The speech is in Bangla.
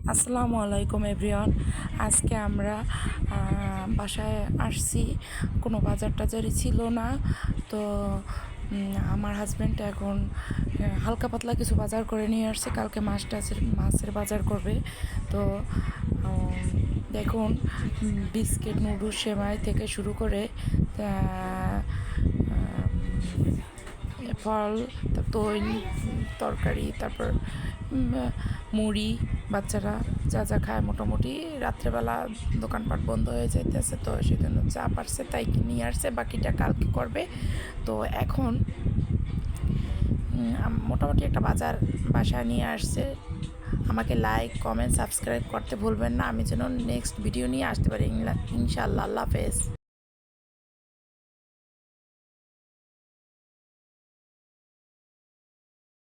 আসসালামু আলাইকুম এভরিওয়ান। আজকে আমরা বাসায় আসছি, কোনো বাজার টাজারই ছিল না। তো আমার হাজব্যান্ড এখন হালকা পাতলা কিছু বাজার করে নিয়ে আসছে, কালকে মাছের বাজার করবে। তো দেখুন, বিস্কিট, নুডলস, সেমাই থেকে শুরু করে ফল, দই, তরকারি, তারপর মুড়ি, বাচ্চারা যা যা খায় মোটামুটি। রাত্রেবেলা দোকানপাট বন্ধ হয়ে যাইতেছে, তো সেজন্য যা পারছে তাই নিয়ে আসছে, বাকিটা কালকে করবে। তো এখন মোটামুটি একটা বাজার বাসায় নিয়ে আসছে। আমাকে লাইক, কমেন্ট, সাবস্ক্রাইব করতে ভুলবেন না, আমি যেন নেক্সট ভিডিও নিয়ে আসতে পারি ইনশাআল্লাহ। আল্লাহ হাফেজ।